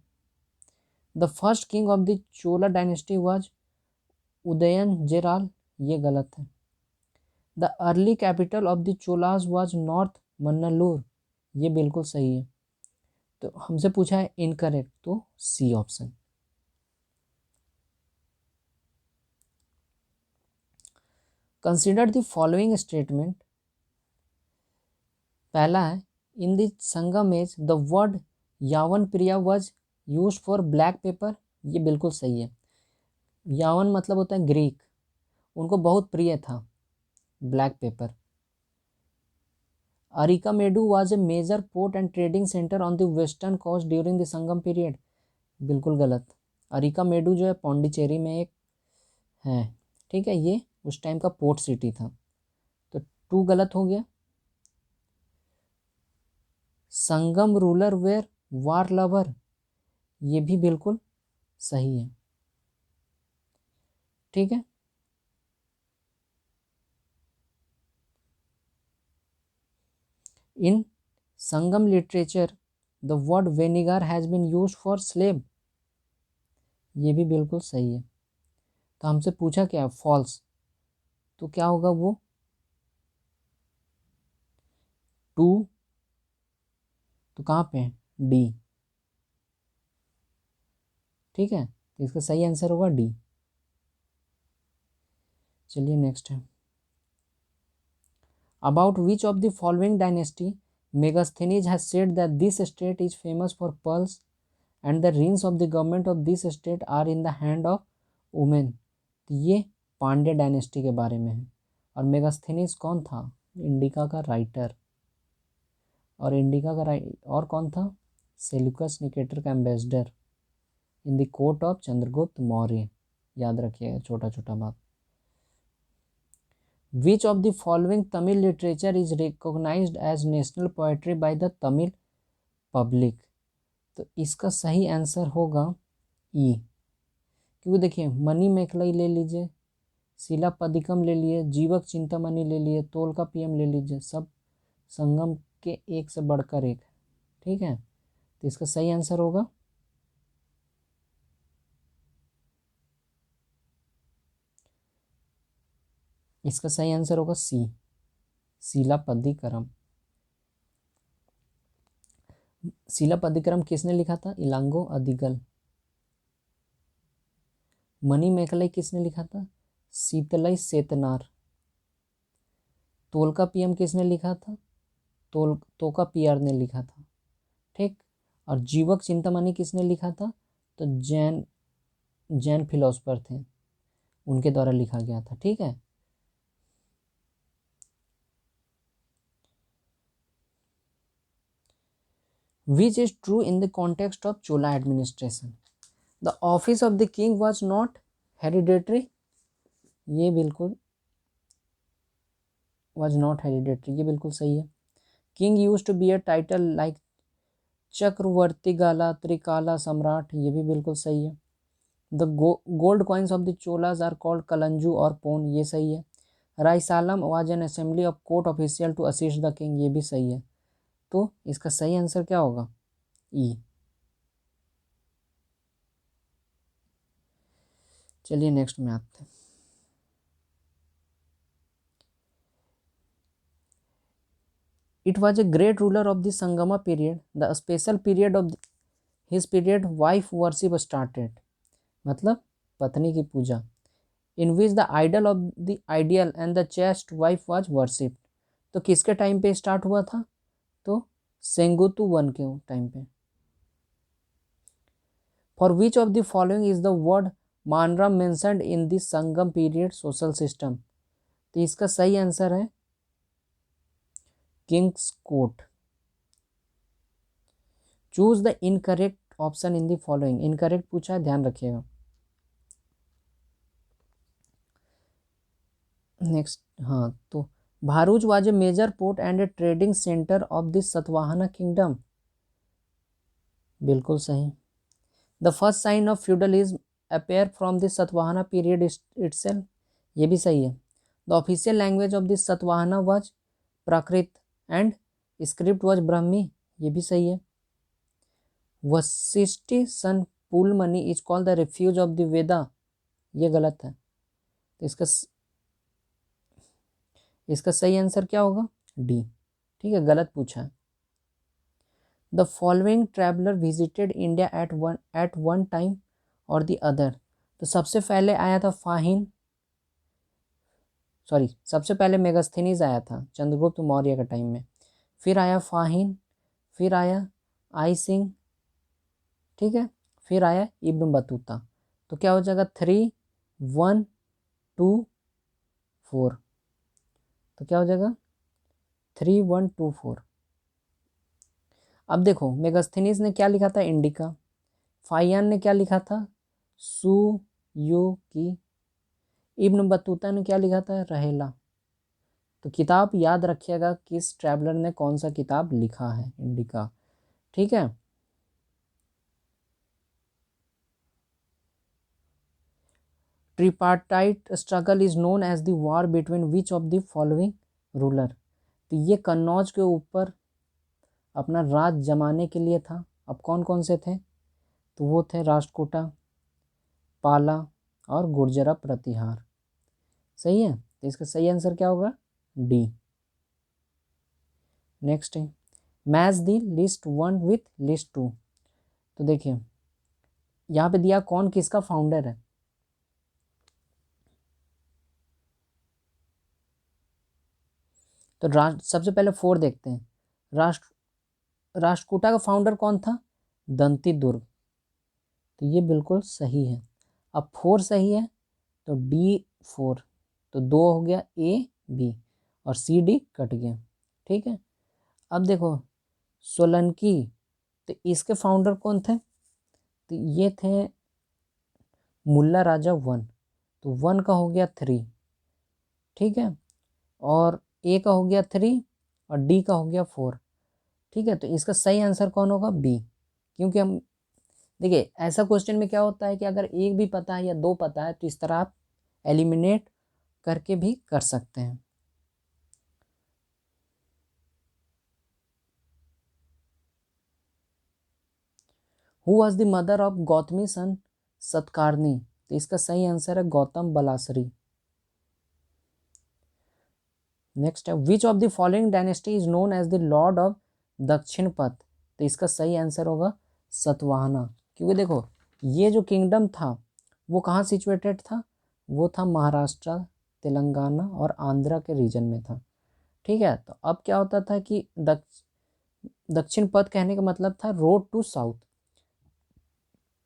S1: The first king of the Chola dynasty was Udayan Jeral, ये गलत है। The early capital of the Cholas was north Mannalur, ये बिल्कुल सही है। तो हमसे पूछा है इनकरेक्ट, तो C option. Consider the following statement. पहला है in the Sangam age the word Yavanapriya was use for black pepper, ये बिल्कुल सही है। यावन मतलब होता है ग्रीक, उनको बहुत प्रिय था black pepper. Arikamedu was a major port and trading centre on the western coast during the Sangam period, बिल्कुल गलत। अरिकामेडू जो है पौंडीचेरी में एक है, ठीक है, ये उस टाइम का पोर्ट सिटी था। तो 2 गलत हो गया। Sangam ruler were war lover, ये भी बिल्कुल सही है। ठीक है, in Sangam literature the word Vanigar has been use for slave, ये भी बिल्कुल सही है। तो हमसे पूछा क्या? फॉल्स। तो क्या होगा वो? 2। तो कहाँ पे है? डी। ठीक है, तो इसका सही आंसर होगा डी। चलिए नेक्स्ट है, about which of the following dynasty Megasthenes has said that this state is famous for pearls and the rings of the government of this state are in the hand of women. तो ये पांड्य डायनेस्टी के बारे में है। और मेगास्थेनीज कौन था? इंडिका का राइटर। और इंडिका का और कौन था? सेल्यूकस निकेटर का ambassador in the court of Chandragupta Maurya. याद रखिएगा छोटा छोटा बात। Which of the following Tamil literature is recognised as national poetry by the Tamil public. तो इसका सही आंसर होगा ई। क्योंकि देखिए मणि मेखलाई ले लीजिए, शिलापदिकम ले लिए, जीवक चिंतामणि ले लिए, तोलका पीएम ले लीजिए, सब संगम के एक से बढ़कर एक। ठीक है, तो इसका सही आंसर होगा इसका सही आंसर होगा सी, शिलापद्दिकरम। शिलापद्दिकरम किसने लिखा था? इलांगो अदिगल। मणिमेखलाई किसने लिखा था? शीतलई सेतनार। तोल्कापियम किसने लिखा था? तोकापियर ने लिखा था। ठीक। और जीवक चिंतामणि किसने लिखा था? तो जैन जैन फिलोसफर थे, उनके द्वारा लिखा गया था। ठीक है। Which is true in the context of Chola administration? The office of the king was not hereditary. ये बिल्कुल was not hereditary, ये बिल्कुल सही है। King used to be a title like चक्रवर्ती गाला, त्रिकाला सम्राट, ये भी बिल्कुल सही है। The gold coins of the Cholas are called Kalanju और पोन, ये सही है। Raisalam was an assembly of court official to assist the king, ये भी सही है। तो इसका सही आंसर क्या होगा? ई। चलिए नेक्स्ट में आते हैं। It was a great ruler of the Sangama period. The special period of his period wife worship started. मतलब पत्नी की पूजा। In which the idol of the ideal and the chaste wife was worshipped. तो किसके टाइम पे स्टार्ट हुआ था? तो सेंगुतु वन के टाइम पे। For which of the following is the word Manram mentioned in the Sangam period social system? तो इसका सही आंसर है kings court. Choose the incorrect option in the following. Incorrect पूछा है, ध्यान रखिएगा। नेक्स्ट, हाँ, तो Bharuch was a major port and a trading centre of the Satavahana kingdom, बिल्कुल सही। The first sign of feudalism appear from the Satavahana period itself, ये भी सही है। The official language of the Satavahana was Prakrit and script was Brahmi, ये भी सही है। Vashishthi son Pulumavi is called the refuge of the Veda, ये गलत है। तो इसका सही आंसर क्या होगा? डी। ठीक है, गलत पूछा है। The following traveller visited India at one time और द अदर। तो सबसे पहले आया था सबसे पहले मेगास्थनीज आया था चंद्रगुप्त मौर्य के टाइम में, फिर आया फाहिन, फिर आया आई सिंह, ठीक है, फिर आया इब्न बतूता। तो क्या हो जाएगा? 3, 1, 2, 4। तो क्या हो जाएगा? 3, 1, 2, 4। अब देखो, मेगास्थनीज ने क्या लिखा था? इंडिका। फाइयान ने क्या लिखा था? सु यू की। इब्न बतूता ने क्या लिखा था? रहेला। तो किताब याद रखिएगा किस ट्रैवलर ने कौन सा किताब लिखा है, इंडिका। ठीक है। Tripartite struggle is known as the war between which of the following ruler. तो ये कन्नौज के ऊपर अपना राज जमाने के लिए था। अब कौन कौन से थे? तो वो थे राष्ट्रकूटा, पाला और गुर्जरा प्रतिहार। सही है। तो इसका सही आंसर क्या होगा? डी। नेक्स्ट है match the list 1 with list 2। तो देखिए यहाँ पे दिया कौन किसका फाउंडर है। तो सबसे पहले 4 देखते हैं। राष्ट्रकूटा का फाउंडर कौन था? दंती दुर्ग। तो ये बिल्कुल सही है। अब 4 सही है तो D4, तो 2 हो गया A B और CD कट गया। ठीक है। अब देखो सोलंकी, तो इसके फाउंडर कौन थे? तो ये थे मुल्ला राजा 1, तो 1 का हो गया 3, ठीक है, और A का हो गया 3 और D का हो गया 4। ठीक है। तो इसका सही आंसर कौन होगा? बी। क्योंकि हम देखिए ऐसा क्वेश्चन में क्या होता है कि अगर एक भी पता है या 2 पता है तो इस तरह आप एलिमिनेट करके भी कर सकते हैं। Who was the mother of Gautami son Satakarni, तो इसका सही आंसर है गौतम बलासरी। नेक्स्ट है which of the following dynasty is known as the lord of Dakshinapatha, तो इसका सही आंसर होगा सतवाहना। क्योंकि देखो ये जो किंगडम था वो कहाँ सिचुएटेड था, वो था महाराष्ट्र, तेलंगाना और आंध्रा के रीजन में था। ठीक है, तो अब क्या होता था कि दक्षिण पथ कहने का मतलब था रोड टू साउथ,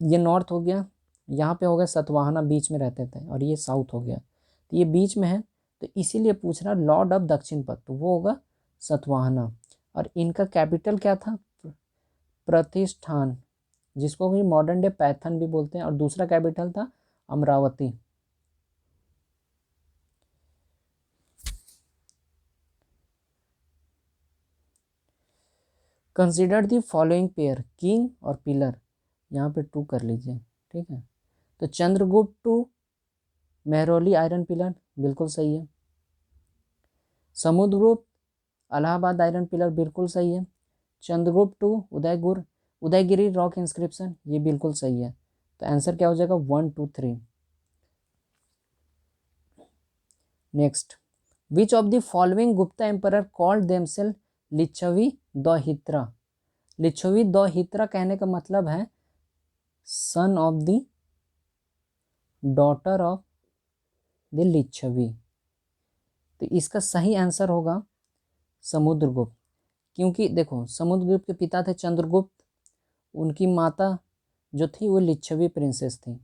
S1: ये नॉर्थ हो गया, यहाँ पे हो गया सतवाहना बीच में रहते थे, और ये साउथ हो गया, तो ये बीच में है, तो इसीलिए पूछ रहा लॉर्ड ऑफ दक्षिण पथ, तो वो होगा सतवाहना। और इनका कैपिटल क्या था, प्रतिष्ठान, जिसको कि मॉडर्न डे पैथन भी बोलते हैं, और दूसरा कैपिटल था Amaravati. Consider the following pair, king और पिलर, यहाँ पे 2 कर लीजिए। ठीक है, तो Chandragupta two Mehrauli iron pillar बिल्कुल सही है। समुद्रगुप्त इलाहाबाद आयरन पिलर बिल्कुल सही है। Chandragupta two Udayagiri rock inscription ये बिल्कुल सही है। तो आंसर क्या हो जाएगा 1 2 3। Next, which of the following Gupta emperor called themselves Lichchhavi द हित्रा, लिच्छवी द हित्रा कहने का मतलब है son of the daughter of the Lichchhavi, तो इसका सही आंसर होगा समुद्रगुप्त। क्योंकि देखो समुद्रगुप्त के पिता थे चंद्रगुप्त, उनकी माता जो थी वो लिच्छवी प्रिंसेस थी।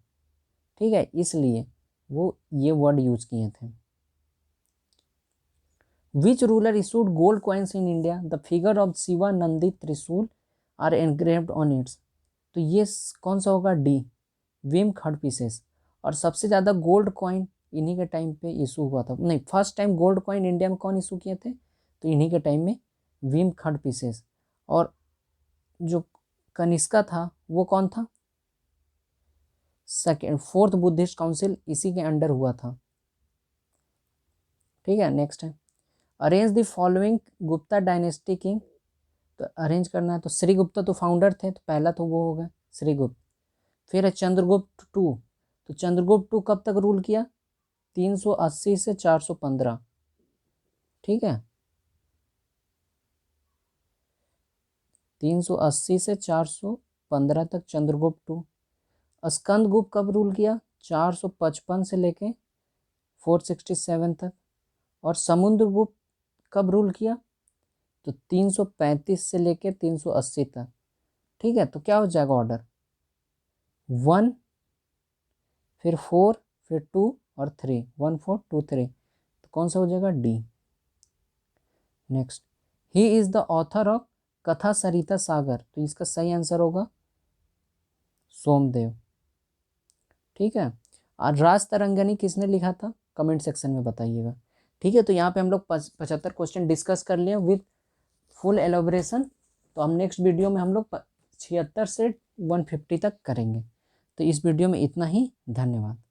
S1: ठीक है, इसलिए वो ये वर्ड यूज किए थे। Which ruler issued gold coins in India, the figure of Shiva Nandi त्रिशूल आर एनग्रेव्ड ऑन इट्स, तो ये कौन सा होगा डी, विम खड़पीसेस। और सबसे ज़्यादा गोल्ड कॉइन इन्हीं के टाइम पे इशू हुआ था, नहीं first time gold coin India में कौन इशू किए थे, तो इन्हीं के टाइम में विम खड़पीसेस। और जो कनिष्का था वो कौन था, सेकेंड 4th बुद्धिस्ट काउंसिल इसी के अंडर हुआ था। ठीक है, नेक्स्ट है arrange the following Gupta dynasty king, तो अरेंज करना है, तो श्रीगुप्ता तो फाउंडर थे, तो पहला तो वो होगा श्रीगुप्त। फिर है चंद्रगुप्त टू, तो चंद्रगुप्त टू कब तक रूल किया, 380 से 415। ठीक है, 380 से 415 तक चंद्रगुप्त टू। स्कंदगुप्त कब रूल किया, 455 से लेके 467 तक। और समुद्रगुप्त कब रूल किया, तो 335 से लेके 380 तक। ठीक है, तो क्या हो जाएगा ऑर्डर 1 फिर 4 फिर 2 और 3, 1 4 2 3, तो कौन सा हो जाएगा D. Next, he is the author of कथा सरिता सागर, तो इसका सही आंसर होगा सोमदेव। ठीक है, और राज तरंगनी किसने लिखा था, कमेंट सेक्शन में बताइएगा। ठीक है, तो यहाँ पे हम लोग 75 क्वेश्चन डिस्कस कर लिए विद फुल एलोब्रेशन। तो हम नेक्स्ट वीडियो में हम लोग 76 से 150 तक करेंगे। तो इस वीडियो में इतना ही, धन्यवाद।